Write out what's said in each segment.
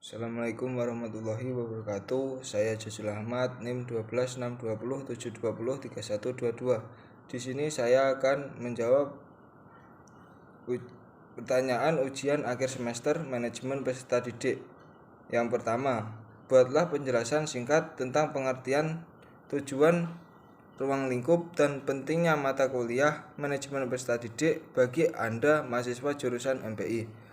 Assalamualaikum warahmatullahi wabarakatuh. Saya Jazul Ahmad, NIM 12620 720 3122. Di sini saya akan menjawab pertanyaan ujian akhir semester manajemen peserta didik. Yang pertama, buatlah penjelasan singkat tentang pengertian, tujuan, ruang lingkup, dan pentingnya mata kuliah manajemen peserta didik bagi Anda mahasiswa jurusan MPI.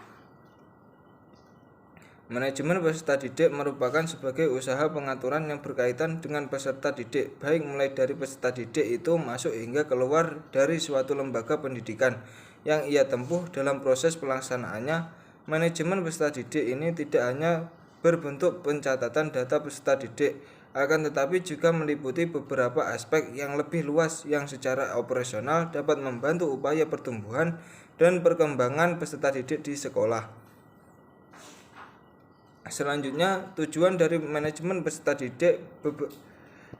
Manajemen peserta didik merupakan sebagai usaha pengaturan yang berkaitan dengan peserta didik, baik mulai dari peserta didik itu masuk hingga keluar dari suatu lembaga pendidikan yang ia tempuh dalam proses pelaksanaannya. Manajemen peserta didik ini tidak hanya berbentuk pencatatan data peserta didik, akan tetapi juga meliputi beberapa aspek yang lebih luas yang secara operasional dapat membantu upaya pertumbuhan dan perkembangan peserta didik di sekolah. Selanjutnya, tujuan dari manajemen peserta didik.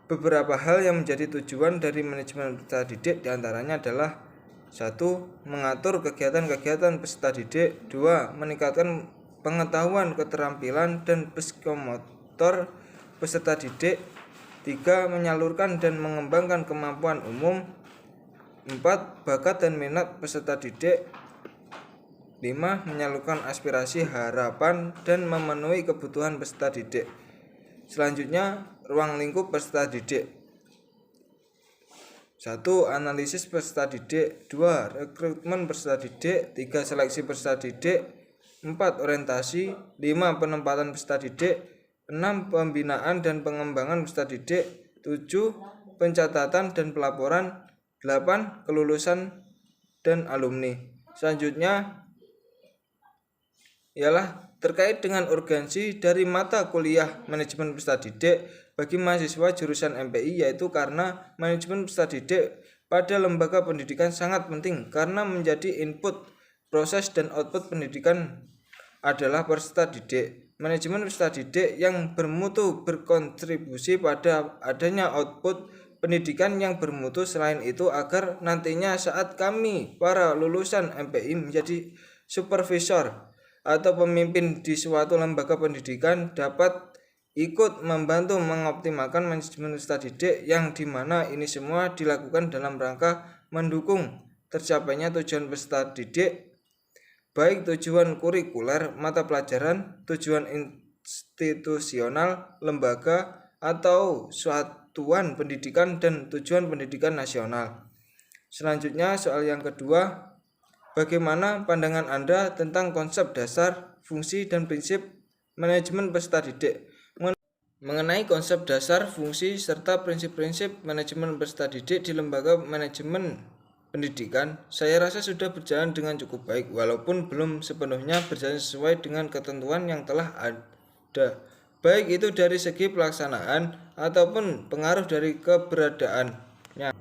Beberapa hal yang menjadi tujuan dari manajemen peserta didik diantaranya adalah 1. Mengatur kegiatan-kegiatan peserta didik. 2. Meningkatkan pengetahuan, keterampilan, dan psikomotor peserta didik. 3. Menyalurkan dan mengembangkan kemampuan umum. 4. Bakat dan minat peserta didik. 5. Menyalurkan aspirasi, harapan, dan memenuhi kebutuhan peserta didik. Selanjutnya, ruang lingkup peserta didik. 1. Analisis peserta didik. 2. Rekrutmen peserta didik. 3. Seleksi peserta didik. 4. Orientasi. 5. Penempatan peserta didik. 6. Pembinaan dan pengembangan peserta didik. 7. Pencatatan dan pelaporan. 8. Kelulusan dan alumni. Selanjutnya ialah terkait dengan urgensi dari mata kuliah manajemen peserta didik bagi mahasiswa jurusan MPI, yaitu karena manajemen peserta didik pada lembaga pendidikan sangat penting karena menjadi input, proses, dan output pendidikan adalah peserta didik. Manajemen peserta didik yang bermutu berkontribusi pada adanya output pendidikan yang bermutu. Selain itu, agar nantinya saat kami para lulusan MPI menjadi supervisor atau pemimpin di suatu lembaga pendidikan dapat ikut membantu mengoptimalkan manajemen peserta didik, yang dimana ini semua dilakukan dalam rangka mendukung tercapainya tujuan peserta didik, baik tujuan kurikuler, mata pelajaran, tujuan institusional, lembaga atau satuan pendidikan, dan tujuan pendidikan nasional. Selanjutnya, soal yang kedua, bagaimana pandangan Anda tentang konsep dasar, fungsi, dan prinsip manajemen peserta didik? Mengenai konsep dasar, fungsi, serta prinsip-prinsip manajemen peserta didik di lembaga manajemen pendidikan, saya rasa sudah berjalan dengan cukup baik, walaupun belum sepenuhnya berjalan sesuai dengan ketentuan yang telah ada, baik itu dari segi pelaksanaan ataupun pengaruh dari keberadaannya.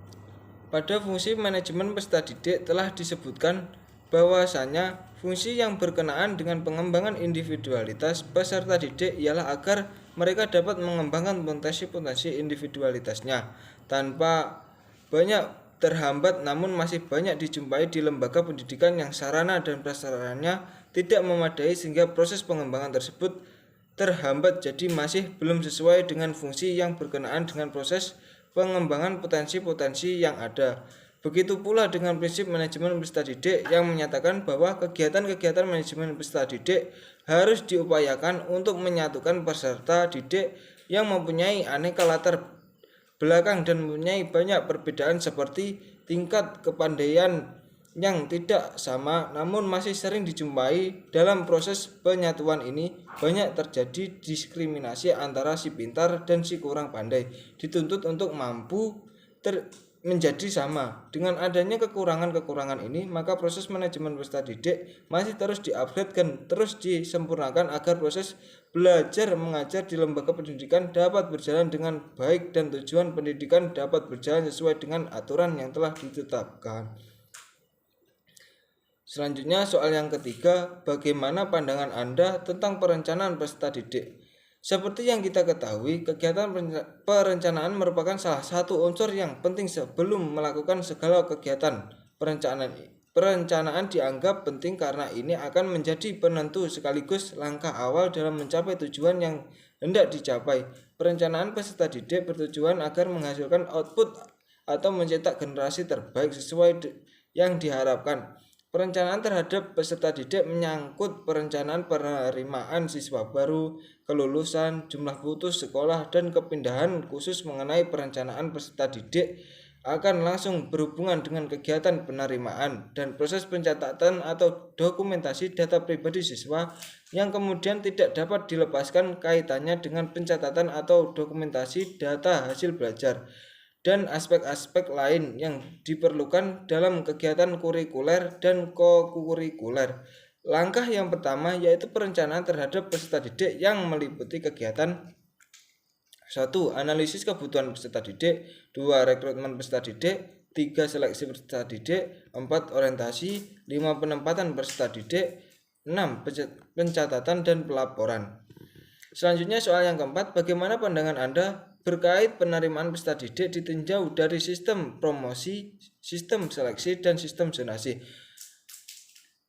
Pada fungsi manajemen peserta didik telah disebutkan bahwasanya fungsi yang berkenaan dengan pengembangan individualitas peserta didik ialah agar mereka dapat mengembangkan potensi-potensi individualitasnya tanpa banyak terhambat, namun masih banyak dijumpai di lembaga pendidikan yang sarana dan prasarannya tidak memadai sehingga proses pengembangan tersebut terhambat, jadi masih belum sesuai dengan fungsi yang berkenaan dengan proses pengembangan potensi-potensi yang ada. Begitu pula dengan prinsip manajemen peserta didik yang menyatakan bahwa kegiatan-kegiatan manajemen peserta didik harus diupayakan untuk menyatukan peserta didik yang mempunyai aneka latar belakang dan mempunyai banyak perbedaan seperti tingkat kepandaian yang tidak sama, namun masih sering dijumpai. Dalam proses penyatuan ini banyak terjadi diskriminasi antara si pintar dan si kurang pandai, dituntut untuk mampu menjadi sama. Dengan adanya kekurangan-kekurangan ini, maka proses manajemen peserta didik masih terus diupgrade dan terus disempurnakan agar proses belajar mengajar di lembaga pendidikan dapat berjalan dengan baik dan tujuan pendidikan dapat berjalan sesuai dengan aturan yang telah ditetapkan. Selanjutnya, soal yang ketiga, bagaimana pandangan Anda tentang perencanaan peserta didik? Seperti yang kita ketahui, kegiatan perencanaan merupakan salah satu unsur yang penting sebelum melakukan segala kegiatan perencanaan Perencanaan dianggap penting karena ini akan menjadi penentu sekaligus langkah awal dalam mencapai tujuan yang hendak dicapai. Perencanaan peserta didik bertujuan agar menghasilkan output atau mencetak generasi terbaik sesuai yang diharapkan. Perencanaan terhadap peserta didik menyangkut perencanaan penerimaan siswa baru, kelulusan, jumlah putus sekolah, dan kepindahan. Khusus mengenai perencanaan peserta didik akan langsung berhubungan dengan kegiatan penerimaan dan proses pencatatan atau dokumentasi data pribadi siswa yang kemudian tidak dapat dilepaskan kaitannya dengan pencatatan atau dokumentasi data hasil belajar dan aspek-aspek lain yang diperlukan dalam kegiatan kurikuler dan kokurikuler. Langkah yang pertama yaitu perencanaan terhadap peserta didik yang meliputi kegiatan 1. Analisis kebutuhan peserta didik. 2. Rekrutmen peserta didik. 3. Seleksi peserta didik. 4. Orientasi. 5. Penempatan peserta didik. 6. Pencatatan dan pelaporan. Selanjutnya soal yang keempat, bagaimana pandangan Anda berkait penerimaan peserta didik ditinjau dari sistem promosi, sistem seleksi, dan sistem zonasi.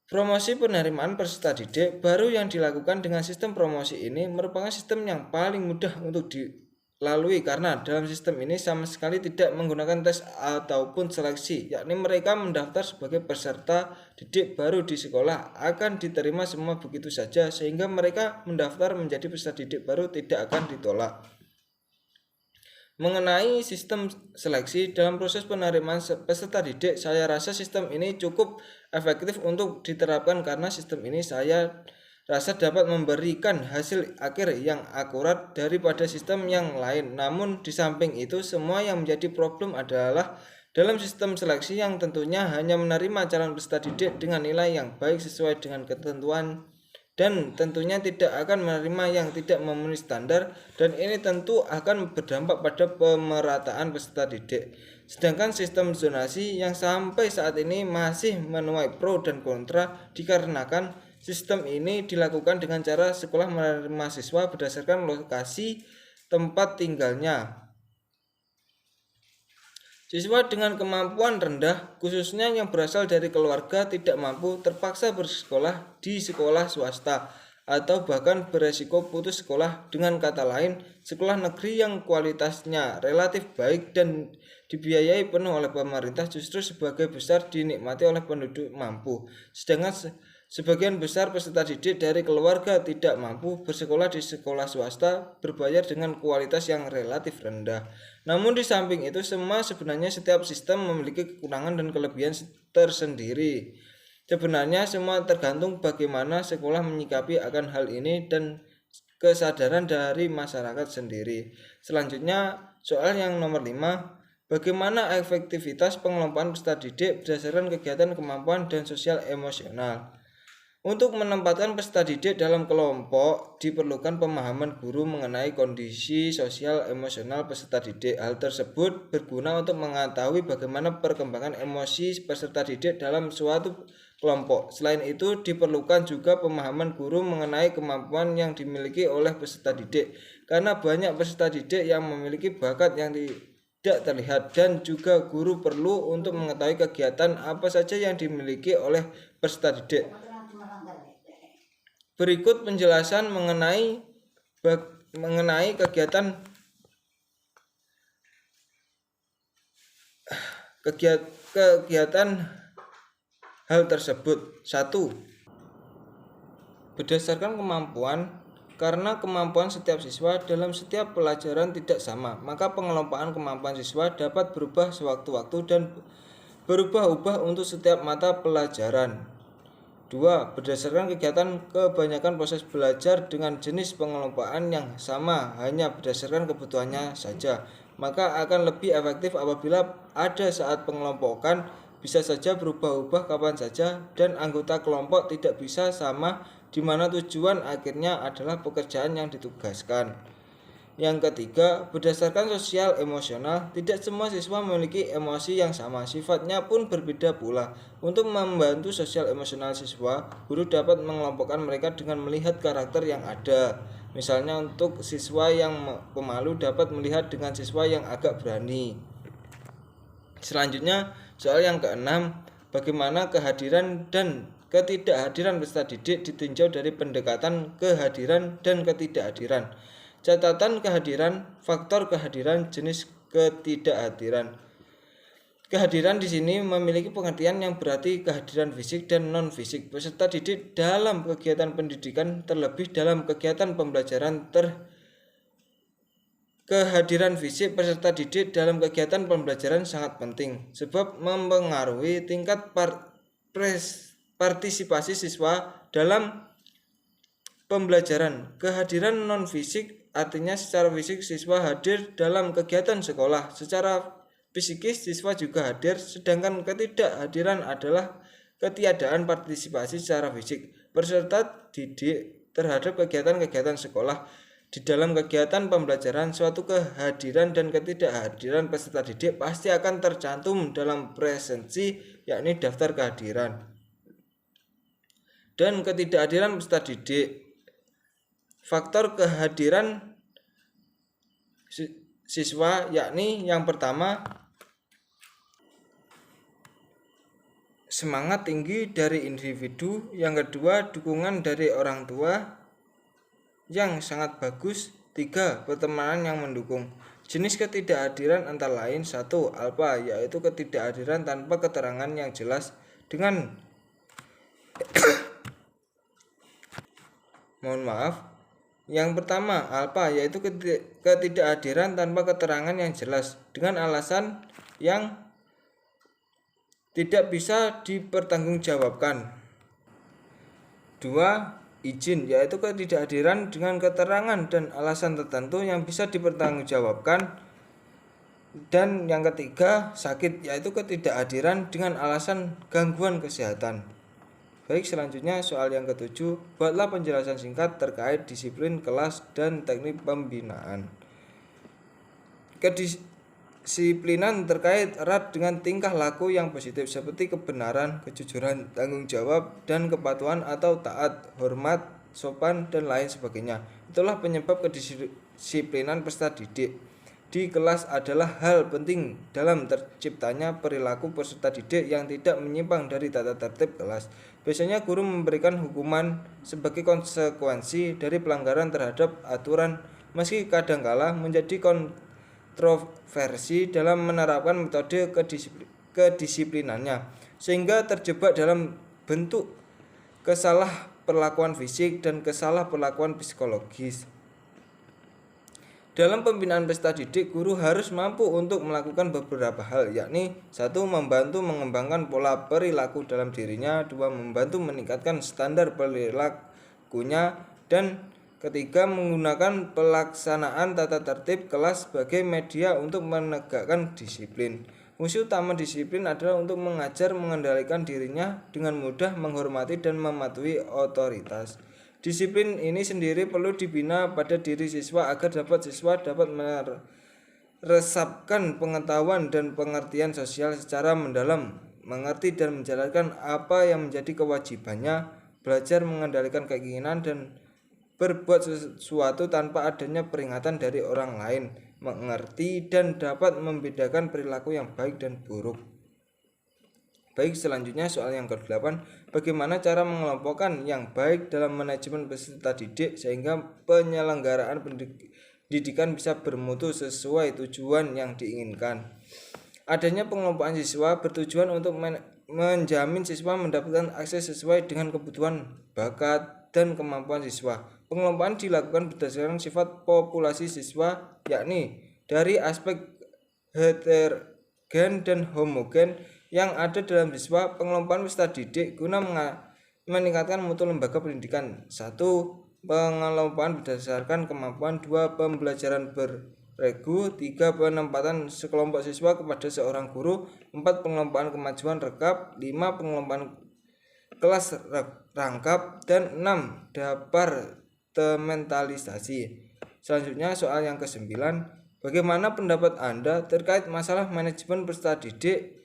Promosi penerimaan peserta didik baru yang dilakukan dengan sistem promosi ini merupakan sistem yang paling mudah untuk dilalui karena dalam sistem ini sama sekali tidak menggunakan tes ataupun seleksi, yakni mereka mendaftar sebagai peserta didik baru di sekolah akan diterima semua begitu saja sehingga mereka mendaftar menjadi peserta didik baru tidak akan ditolak. Mengenai sistem seleksi dalam proses penerimaan peserta didik, saya rasa sistem ini cukup efektif untuk diterapkan karena sistem ini saya rasa dapat memberikan hasil akhir yang akurat daripada sistem yang lain. Namun di samping itu semua yang menjadi problem adalah dalam sistem seleksi yang tentunya hanya menerima calon peserta didik dengan nilai yang baik sesuai dengan ketentuan dan tentunya tidak akan menerima yang tidak memenuhi standar, dan ini tentu akan berdampak pada pemerataan peserta didik. Sedangkan sistem zonasi yang sampai saat ini masih menuai pro dan kontra dikarenakan sistem ini dilakukan dengan cara sekolah menerima siswa berdasarkan lokasi tempat tinggalnya. Siswa dengan kemampuan rendah, khususnya yang berasal dari keluarga tidak mampu, terpaksa bersekolah di sekolah swasta atau bahkan beresiko putus sekolah. Dengan kata lain, sekolah negeri yang kualitasnya relatif baik dan dibiayai penuh oleh pemerintah justru sebagai besar dinikmati oleh penduduk mampu. Sedangkan sebagian besar peserta didik dari keluarga tidak mampu bersekolah di sekolah swasta berbayar dengan kualitas yang relatif rendah. Namun di samping itu sebenarnya setiap sistem memiliki kekurangan dan kelebihan tersendiri. Sebenarnya semua tergantung bagaimana sekolah menyikapi akan hal ini dan kesadaran dari masyarakat sendiri. Selanjutnya soal yang nomor 5, bagaimana efektivitas pengelompokan peserta didik berdasarkan kegiatan kemampuan dan sosial emosional. Untuk menempatkan peserta didik dalam kelompok, diperlukan pemahaman guru mengenai kondisi sosial emosional peserta didik. Hal tersebut berguna untuk mengetahui bagaimana perkembangan emosi peserta didik dalam suatu kelompok. Selain itu, diperlukan juga pemahaman guru mengenai kemampuan yang dimiliki oleh peserta didik, karena banyak peserta didik yang memiliki bakat yang tidak terlihat, dan juga guru perlu untuk mengetahui kegiatan apa saja yang dimiliki oleh peserta didik. Berikut penjelasan mengenai kegiatan hal tersebut. 1. Berdasarkan kemampuan. Karena kemampuan setiap siswa dalam setiap pelajaran tidak sama, maka pengelompokan kemampuan siswa dapat berubah sewaktu-waktu dan berubah-ubah untuk setiap mata pelajaran. 2. Berdasarkan kegiatan, kebanyakan proses belajar dengan jenis pengelompokan yang sama hanya berdasarkan kebutuhannya saja, maka akan lebih efektif apabila ada saat pengelompokan bisa saja berubah-ubah kapan saja dan anggota kelompok tidak bisa sama, di mana tujuan akhirnya adalah pekerjaan yang ditugaskan. Yang ketiga, berdasarkan sosial emosional, tidak semua siswa memiliki emosi yang sama, sifatnya pun berbeda pula. Untuk membantu sosial emosional siswa, guru dapat mengelompokkan mereka dengan melihat karakter yang ada. Misalnya untuk siswa yang pemalu dapat melihat dengan siswa yang agak berani. Selanjutnya, soal yang keenam, bagaimana kehadiran dan ketidakhadiran peserta didik ditinjau dari pendekatan kehadiran dan ketidakhadiran. Catatan kehadiran, faktor kehadiran, jenis ketidakhadiran. Kehadiran di sini memiliki pengertian yang berarti kehadiran fisik dan non-fisik peserta didik dalam kegiatan pendidikan, terlebih dalam kegiatan pembelajaran. Kehadiran fisik peserta didik dalam kegiatan pembelajaran sangat penting sebab mempengaruhi tingkat partisipasi siswa dalam pembelajaran. Kehadiran non-fisik artinya secara fisik siswa hadir dalam kegiatan sekolah. Secara psikis siswa juga hadir, sedangkan ketidakhadiran adalah ketiadaan partisipasi secara fisik peserta didik terhadap kegiatan-kegiatan sekolah. Di dalam kegiatan pembelajaran, suatu kehadiran dan ketidakhadiran peserta didik pasti akan tercantum dalam presensi, yakni daftar kehadiran dan ketidakhadiran peserta didik. Faktor kehadiran siswa yakni yang pertama, semangat tinggi dari individu, yang kedua dukungan dari orang tua yang sangat bagus, 3 pertemanan yang mendukung. Jenis ketidakhadiran antara lain 1. Alpha, yaitu ketidakhadiran tanpa keterangan yang jelas dengan yang pertama, alpha, yaitu ketidakhadiran tanpa keterangan yang jelas dengan alasan yang tidak bisa dipertanggungjawabkan. 2. Izin, yaitu ketidakhadiran dengan keterangan dan alasan tertentu yang bisa dipertanggungjawabkan. Dan yang ketiga, sakit, yaitu ketidakhadiran dengan alasan gangguan kesehatan. Baik, selanjutnya soal yang ketujuh, buatlah penjelasan singkat terkait disiplin kelas dan teknik pembinaan. Kedisiplinan terkait erat dengan tingkah laku yang positif seperti kebenaran, kejujuran, tanggung jawab, dan kepatuhan atau taat, hormat, sopan, dan lain sebagainya. Itulah penyebab kedisiplinan peserta didik di kelas adalah hal penting dalam terciptanya perilaku peserta didik yang tidak menyimpang dari tata tertib kelas. Biasanya guru memberikan hukuman sebagai konsekuensi dari pelanggaran terhadap aturan, meski kadangkala menjadi kontroversi dalam menerapkan metode kedisiplinannya, sehingga terjebak dalam bentuk kesalahperlakuan fisik dan kesalahperlakuan psikologis. Dalam pembinaan peserta didik, guru harus mampu untuk melakukan beberapa hal, yakni 1. Membantu mengembangkan pola perilaku dalam dirinya, 2. Membantu meningkatkan standar perilakunya, dan ketiga, menggunakan pelaksanaan tata tertib kelas sebagai media untuk menegakkan disiplin. Fungsi utama disiplin adalah untuk mengajar mengendalikan dirinya dengan mudah, menghormati dan mematuhi otoritas. Disiplin ini sendiri perlu dibina pada diri siswa agar siswa dapat meresapkan pengetahuan dan pengertian sosial secara mendalam, mengerti dan menjalankan apa yang menjadi kewajibannya, belajar mengendalikan keinginan dan berbuat sesuatu tanpa adanya peringatan dari orang lain, mengerti dan dapat membedakan perilaku yang baik dan buruk. Baik, selanjutnya soal yang ke-8, bagaimana cara mengelompokkan yang baik dalam manajemen peserta didik sehingga penyelenggaraan pendidikan bisa bermutu sesuai tujuan yang diinginkan. Adanya pengelompokan siswa bertujuan untuk menjamin siswa mendapatkan akses sesuai dengan kebutuhan, bakat, dan kemampuan siswa. Pengelompokan dilakukan berdasarkan sifat populasi siswa, yakni dari aspek heterogen dan homogen yang ada dalam siswa. Pengelompokan peserta didik guna meningkatkan mutu lembaga pendidikan. 1. Pengelompokan berdasarkan kemampuan. 2. Pembelajaran berregu. 3. Penempatan sekelompok siswa kepada seorang guru. 4. Pengelompokan kemajuan rekap. 5. Pengelompokan kelas rangkap. Dan 6. Departementalisasi. Selanjutnya soal yang ke-9, bagaimana pendapat Anda terkait masalah manajemen peserta didik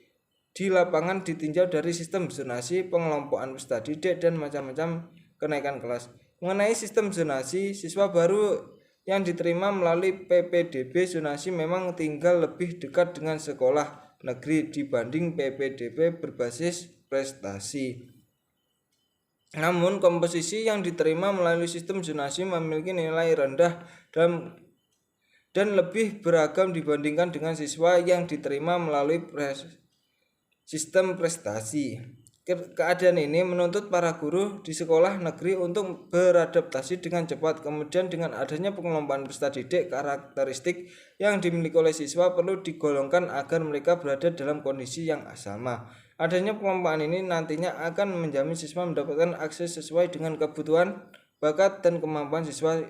di lapangan ditinjau dari sistem zonasi, pengelompokan peserta didik, dan macam-macam kenaikan kelas. Mengenai sistem zonasi, siswa baru yang diterima melalui PPDB zonasi memang tinggal lebih dekat dengan sekolah negeri dibanding PPDB berbasis prestasi. Namun komposisi yang diterima melalui sistem zonasi memiliki nilai rendah dan lebih beragam dibandingkan dengan siswa yang diterima melalui sistem prestasi. Keadaan ini menuntut para guru di sekolah negeri untuk beradaptasi dengan cepat. Kemudian dengan adanya pengelompokan peserta didik, karakteristik yang dimiliki oleh siswa perlu digolongkan agar mereka berada dalam kondisi yang sama. Adanya pengelompokan ini nantinya akan menjamin siswa mendapatkan akses sesuai dengan kebutuhan, bakat, dan kemampuan siswa.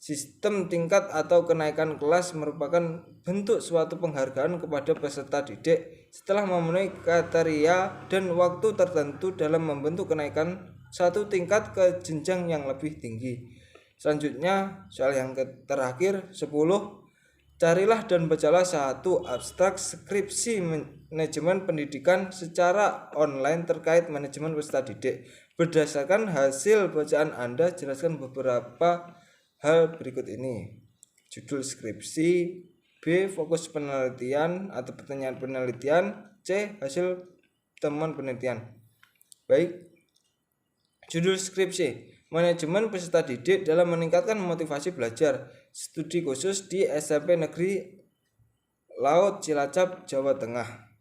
Sistem tingkat atau kenaikan kelas merupakan bentuk suatu penghargaan kepada peserta didik setelah memenuhi kriteria dan waktu tertentu dalam membentuk kenaikan satu tingkat ke jenjang yang lebih tinggi. Selanjutnya, soal yang terakhir 10. Carilah dan bacalah satu abstrak skripsi manajemen pendidikan secara online terkait manajemen peserta didik. Berdasarkan hasil bacaan Anda, jelaskan beberapa hal berikut ini. Judul skripsi, B. Fokus penelitian atau pertanyaan penelitian, C. Hasil temuan penelitian. Baik, judul skripsi, manajemen peserta didik dalam meningkatkan motivasi belajar, studi khusus di SMP Negeri Laut Cilacap, Jawa Tengah.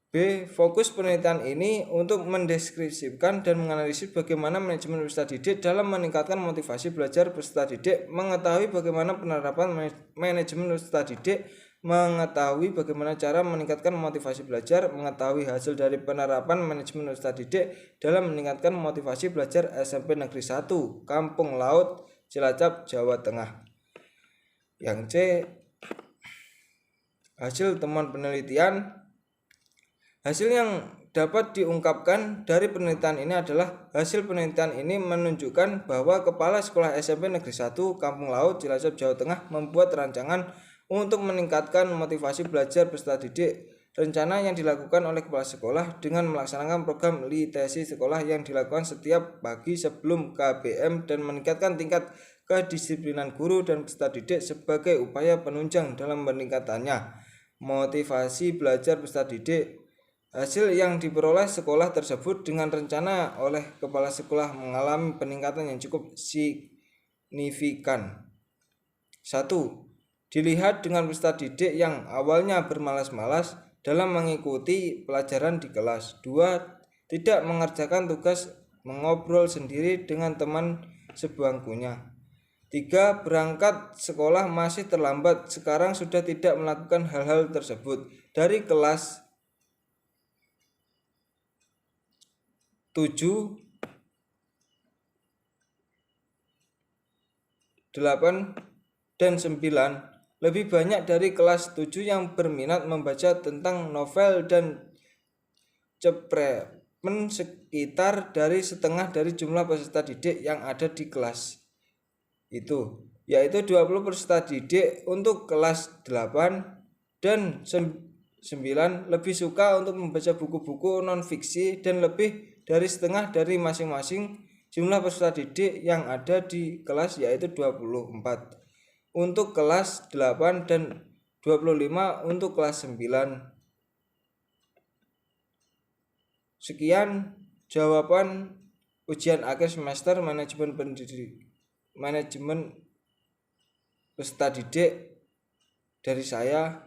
B. Fokus penelitian ini untuk mendeskripsikan dan menganalisis bagaimana manajemen peserta didik dalam meningkatkan motivasi belajar peserta didik, mengetahui bagaimana penerapan manajemen peserta didik, mengetahui bagaimana cara meningkatkan motivasi belajar, mengetahui hasil dari penerapan manajemen peserta didik dalam meningkatkan motivasi belajar SMP Negeri 1, Kampung Laut, Cilacap, Jawa Tengah. Yang C. Hasil temuan penelitian. Hasil yang dapat diungkapkan dari penelitian ini adalah hasil penelitian ini menunjukkan bahwa Kepala Sekolah SMP Negeri 1 Kampung Laut Cilacap Jawa Tengah membuat rancangan untuk meningkatkan motivasi belajar peserta didik. Rencana yang dilakukan oleh kepala sekolah dengan melaksanakan program litesi sekolah yang dilakukan setiap pagi sebelum KBM dan meningkatkan tingkat kedisiplinan guru dan peserta didik sebagai upaya penunjang dalam meningkatannya motivasi belajar peserta didik. Hasil yang diperoleh sekolah tersebut dengan rencana oleh kepala sekolah mengalami peningkatan yang cukup signifikan. 1. Dilihat dengan peserta didik yang awalnya bermalas-malas dalam mengikuti pelajaran di kelas. 2. Tidak mengerjakan tugas, mengobrol sendiri dengan teman sebangkunya. 3. Berangkat sekolah masih terlambat, sekarang sudah tidak melakukan hal-hal tersebut. Dari kelas 7, 8, dan 9 lebih banyak dari kelas 7 yang berminat membaca tentang novel dan cepremen sekitar dari setengah dari jumlah peserta didik yang ada di kelas itu, yaitu 20 peserta didik untuk kelas 8 dan 9 lebih suka untuk membaca buku-buku non-fiksi dan lebih dari setengah dari masing-masing jumlah peserta didik yang ada di kelas, yaitu 24 untuk kelas 8 dan 25 untuk kelas 9. Sekian jawaban ujian akhir semester manajemen peserta didik dari saya.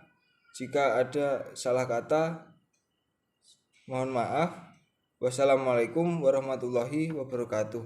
Jika ada salah kata, mohon maaf. Wassalamualaikum warahmatullahi wabarakatuh.